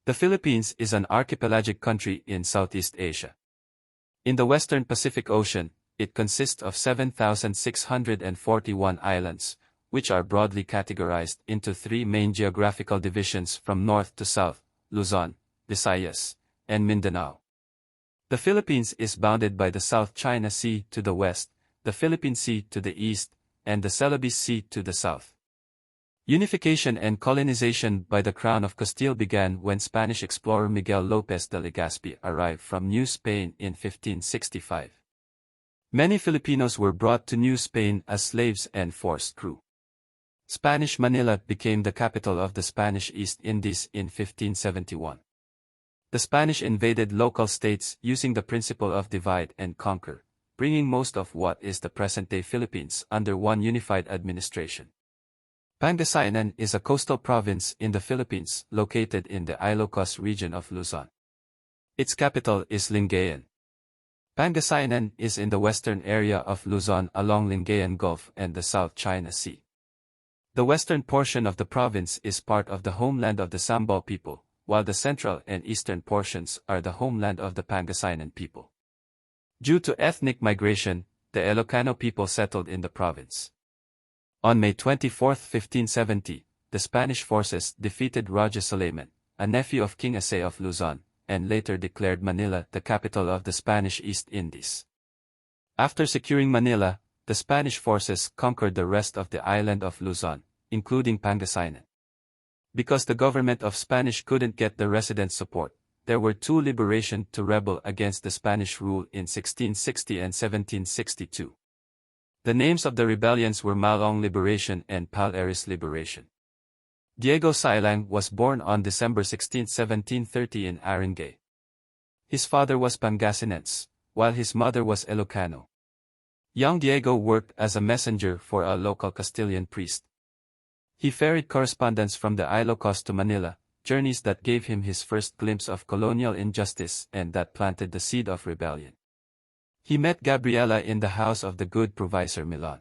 The Philippines is an archipelagic country in Southeast Asia. In the western Pacific Ocean, it consists of 7,641 islands, which are broadly categorized into three main geographical divisions from north to south: Luzon, Visayas, and Mindanao. The Philippines is bounded by the South China Sea to the west, the Philippine Sea to the east, and the Celebes Sea to the south. Unification and colonization by the Crown of Castile began when Spanish explorer Miguel López de Legazpi arrived from New Spain in 1565. Many Filipinos were brought to New Spain as slaves and forced crew. Spanish Manila became the capital of the Spanish East Indies in 1571. The Spanish invaded local states using the principle of divide and conquer, bringing most of what is the present-day Philippines under one unified administration. Pangasinan is a coastal province in the Philippines located in the Ilocos region of Luzon. Its capital is Lingayen. Pangasinan is in the western area of Luzon along Lingayen Gulf and the South China Sea. The western portion of the province is part of the homeland of the Sambal people, while the central and eastern portions are the homeland of the Pangasinan people. Due to ethnic migration, the Ilocano people settled in the province. On May 24, 1570, the Spanish forces defeated Raja Suleiman, a nephew of King Asay of Luzon, and later declared Manila the capital of the Spanish East Indies. After securing Manila, the Spanish forces conquered the rest of the island of Luzon, including Pangasinan. Because the government of Spanish couldn't get the residents' support, there were two liberations to rebel against the Spanish rule in 1660 and 1762. The names of the rebellions were Malong Liberation and Pal-Aris Liberation. Diego Silang was born on December 16, 1730 in Arangay. His father was Pangasinense, while his mother was Ilocano. Young Diego worked as a messenger for a local Castilian priest. He ferried correspondence from the Ilocos to Manila, journeys that gave him his first glimpse of colonial injustice and that planted the seed of rebellion. He met Gabriela in the house of the good provisor Milon.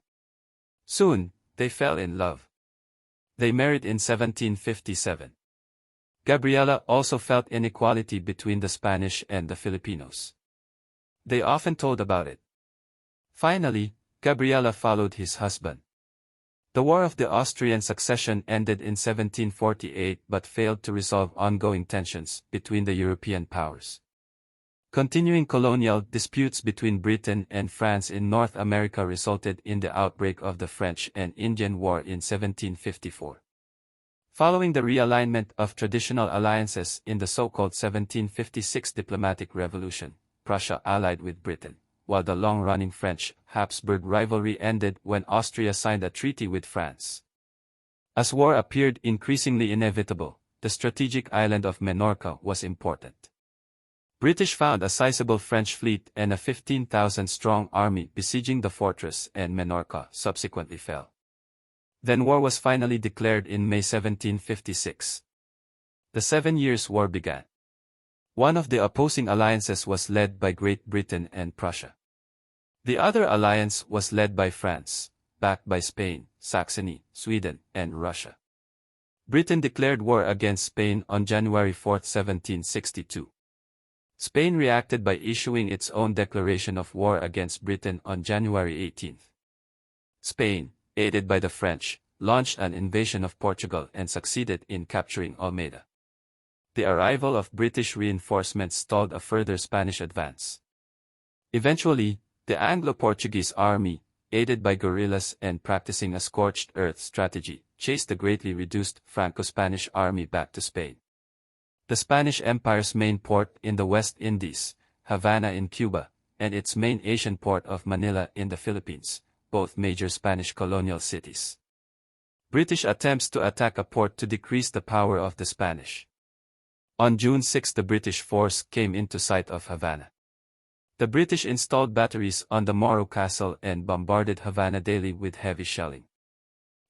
Soon, they fell in love. They married in 1757. Gabriela also felt inequality between the Spanish and the Filipinos. They often told about it. Finally, Gabriela followed his husband. The War of the Austrian Succession ended in 1748 but failed to resolve ongoing tensions between the European powers. Continuing colonial disputes between Britain and France in North America resulted in the outbreak of the French and Indian War in 1754. Following the realignment of traditional alliances in the so-called 1756 diplomatic revolution, Prussia allied with Britain, while the long-running French-Habsburg rivalry ended when Austria signed a treaty with France. As war appeared increasingly inevitable, the strategic island of Minorca was important. British found a sizable French fleet and a 15,000-strong army besieging the fortress, and Minorca subsequently fell. Then war was finally declared in May 1756. The 7 Years' War began. One of the opposing alliances was led by Great Britain and Prussia. The other alliance was led by France, backed by Spain, Saxony, Sweden, and Russia. Britain declared war against Spain on January 4, 1762. Spain reacted by issuing its own declaration of war against Britain on January 18. Spain, aided by the French, launched an invasion of Portugal and succeeded in capturing Almeida. The arrival of British reinforcements stalled a further Spanish advance. Eventually, the Anglo-Portuguese army, aided by guerrillas and practicing a scorched earth strategy, chased the greatly reduced Franco-Spanish army back to Spain. The Spanish Empire's main port in the West Indies, Havana in Cuba, and its main Asian port of Manila in the Philippines, both major Spanish colonial cities. British attempts to attack a port to decrease the power of the Spanish. On June 6 the British force came into sight of Havana. The British installed batteries on the Morro Castle and bombarded Havana daily with heavy shelling.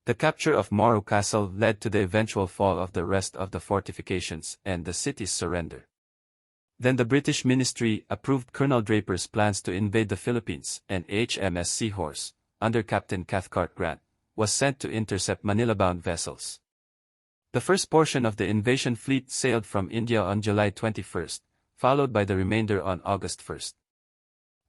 The capture of Morro Castle led to the eventual fall of the rest of the fortifications and the city's surrender. Then the British ministry approved Colonel Draper's plans to invade the Philippines, and HMS Seahorse, under Captain Cathcart Grant, was sent to intercept Manila-bound vessels. The first portion of the invasion fleet sailed from India on July 21st, followed by the remainder on August 1st.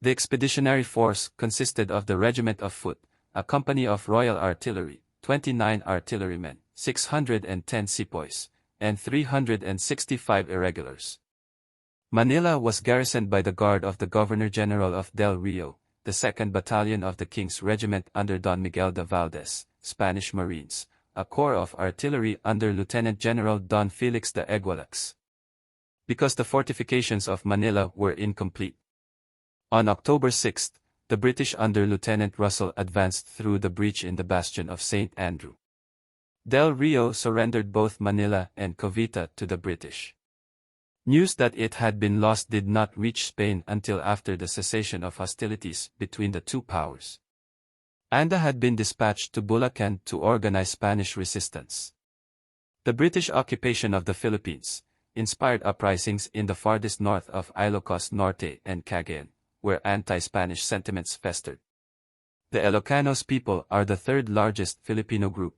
The expeditionary force consisted of the Regiment of Foot, a company of Royal Artillery, 29 artillerymen, 610 sepoys, and 365 irregulars. Manila was garrisoned by the guard of the Governor-General of Del Rio, the 2nd Battalion of the King's Regiment under Don Miguel de Valdez, Spanish Marines, a corps of artillery under Lieutenant General Don Felix de Egualax. Because the fortifications of Manila were incomplete. On October 6, the British under Lieutenant Russell advanced through the breach in the bastion of St. Andrew. Del Rio surrendered both Manila and Cavite to the British. News that it had been lost did not reach Spain until after the cessation of hostilities between the two powers. Anda had been dispatched to Bulacan to organize Spanish resistance. The British occupation of the Philippines inspired uprisings in the farthest north of Ilocos Norte and Cagayan, where anti-Spanish sentiments festered. The Ilocanos people are the third largest Filipino group.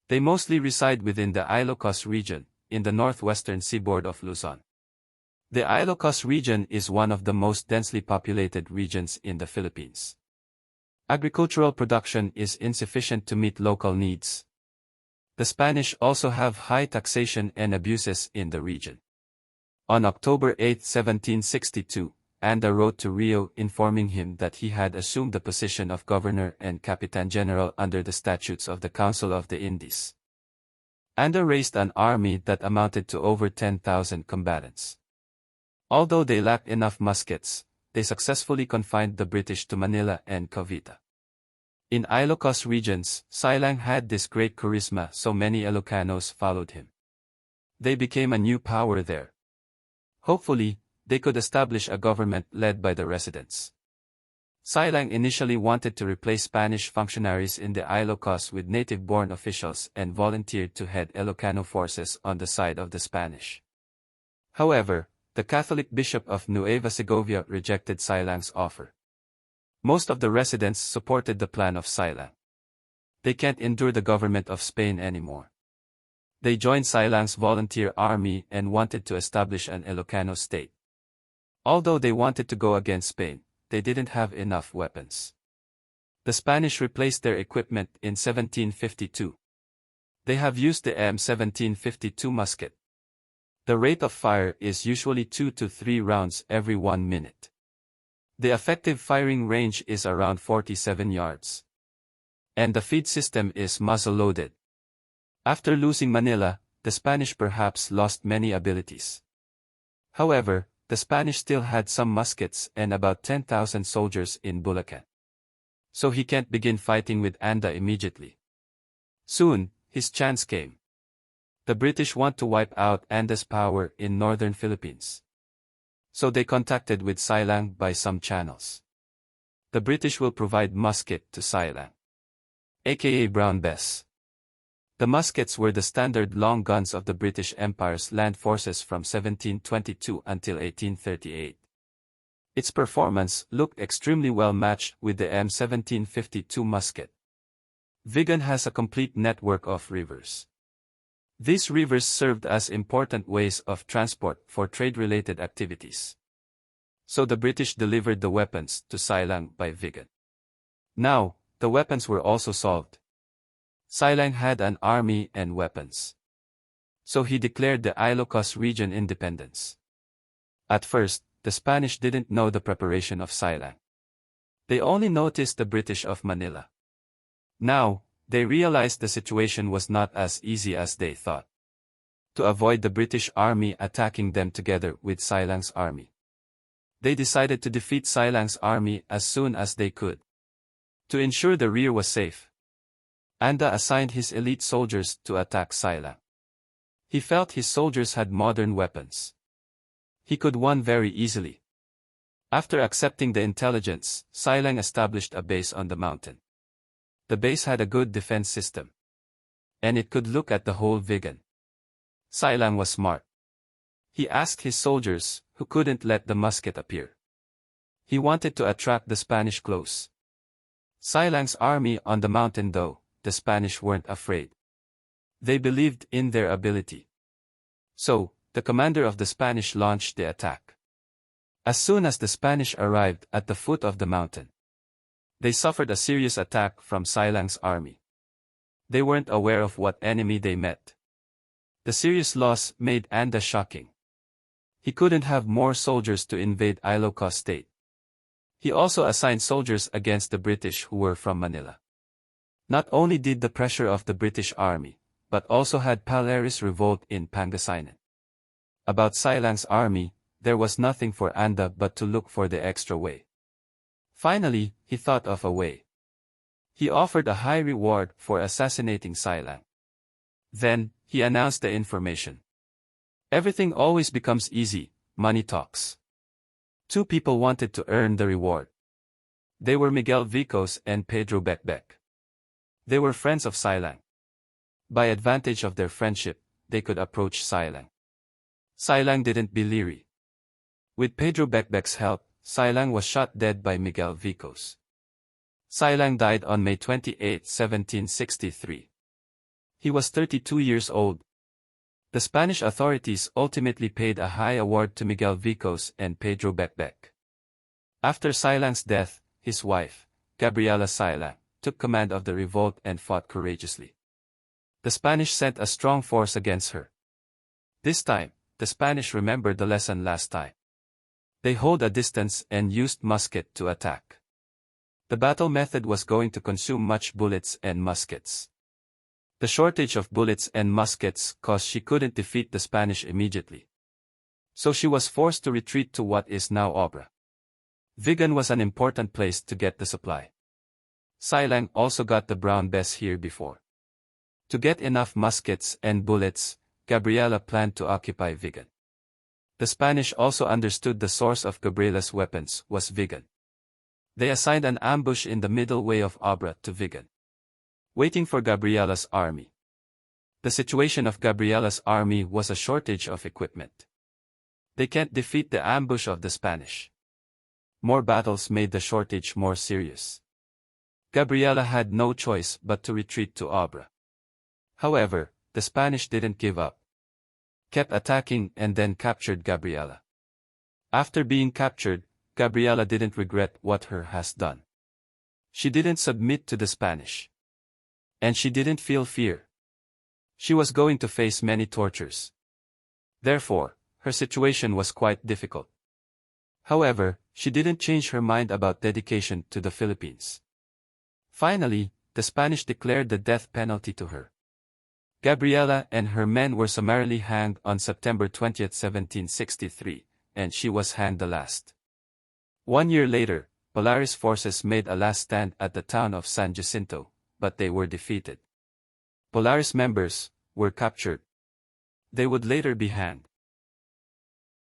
They mostly reside within the Ilocos region, in the northwestern seaboard of Luzon. The Ilocos region is one of the most densely populated regions in the Philippines. Agricultural production is insufficient to meet local needs. The Spanish also have high taxation and abuses in the region. On October 8, 1762, Anda wrote to Rio informing him that he had assumed the position of governor and Capitan General under the statutes of the Council of the Indies. Anda raised an army that amounted to over 10,000 combatants. Although they lacked enough muskets, they successfully confined the British to Manila and Cavite. In Ilocos regions, Silang had this great charisma, so many Ilocanos followed him. They became a new power there. Hopefully, they could establish a government led by the residents. Silang initially wanted to replace Spanish functionaries in the Ilocos with native-born officials and volunteered to head Ilocano forces on the side of the Spanish. However, the Catholic Bishop of Nueva Segovia rejected Silang's offer. Most of the residents supported the plan of Silang. They can't endure the government of Spain anymore. They joined Silang's volunteer army and wanted to establish an Ilocano state. Although they wanted to go against Spain, they didn't have enough weapons. The Spanish replaced their equipment in 1752. They have used the M1752 musket. The rate of fire is usually 2 to 3 rounds every 1 minute. The effective firing range is around 47 yards. And the feed system is muzzle-loaded. After losing Manila, the Spanish perhaps lost many abilities. However, the Spanish still had some muskets and about 10,000 soldiers in Bulacan. So he can't begin fighting with Anda immediately. Soon, his chance came. The British want to wipe out Anda's power in northern Philippines. So they contacted with Silang by some channels. The British will provide musket to Silang, aka Brown Bess. The muskets were the standard long guns of the British Empire's land forces from 1722 until 1838. Its performance looked extremely well matched with the M1752 musket. Vigan has a complete network of rivers. These rivers served as important ways of transport for trade-related activities. So the British delivered the weapons to Silang by Vigan. Now, the weapons were also solved. Silang had an army and weapons. So he declared the Ilocos region independence. At first, the Spanish didn't know the preparation of Silang. They only noticed the British of Manila. Now, they realized the situation was not as easy as they thought. To avoid the British army attacking them together with Silang's army, they decided to defeat Silang's army as soon as they could. To ensure the rear was safe, Anda assigned his elite soldiers to attack Silang. He felt his soldiers had modern weapons. He could win very easily. After accepting the intelligence, Silang established a base on the mountain. The base had a good defense system. And it could look at the whole Vigan. Silang was smart. He asked his soldiers, who couldn't let the musket appear. He wanted to attract the Spanish close. Silang's army on the mountain though, the Spanish weren't afraid. They believed in their ability. So, the commander of the Spanish launched the attack. As soon as the Spanish arrived at the foot of the mountain, they suffered a serious attack from Silang's army. They weren't aware of what enemy they met. The serious loss made Anda shocking. He couldn't have more soldiers to invade Ilocos State. He also assigned soldiers against the British who were from Manila. Not only did the pressure of the British army, but also had Palaris revolt in Pangasinan. About Silang's army, there was nothing for Anda but to look for the extra way. Finally, he thought of a way. He offered a high reward for assassinating Silang. Then, he announced the information. Everything always becomes easy, money talks. Two people wanted to earn the reward. They were Miguel Vicos and Pedro Becbec. They were friends of Silang. By advantage of their friendship, they could approach Silang. Silang didn't be leery. With Pedro Becbec's help, Silang was shot dead by Miguel Vicos. Silang died on May 28, 1763. He was 32 years old. The Spanish authorities ultimately paid a high award to Miguel Vicos and Pedro Becbec. After Silang's death, his wife, Gabriela Silang, took command of the revolt and fought courageously. The Spanish sent a strong force against her. This time, the Spanish remembered the lesson last time. They held a distance and used musket to attack. The battle method was going to consume much bullets and muskets. The shortage of bullets and muskets caused she couldn't defeat the Spanish immediately. So she was forced to retreat to what is now Obra. Vigan was an important place to get the supply. Silang also got the brown bess here before. To get enough muskets and bullets, Gabriela planned to occupy Vigan. The Spanish also understood the source of Gabriela's weapons was Vigan. They assigned an ambush in the middle way of Obra to Vigan, waiting for Gabriela's army. The situation of Gabriela's army was a shortage of equipment. They can't defeat the ambush of the Spanish. More battles made the shortage more serious. Gabriela had no choice but to retreat to Obra. However, the Spanish didn't give up. Kept attacking and then captured Gabriela. After being captured, Gabriela didn't regret what her has done. She didn't submit to the Spanish. And she didn't feel fear. She was going to face many tortures. Therefore, her situation was quite difficult. However, she didn't change her mind about dedication to the Philippines. Finally, the Spanish declared the death penalty to her. Gabriela and her men were summarily hanged on September 20, 1763, and she was hanged the last. 1 year later, Polaris forces made a last stand at the town of San Jacinto, but they were defeated. Polaris members were captured. They would later be hanged.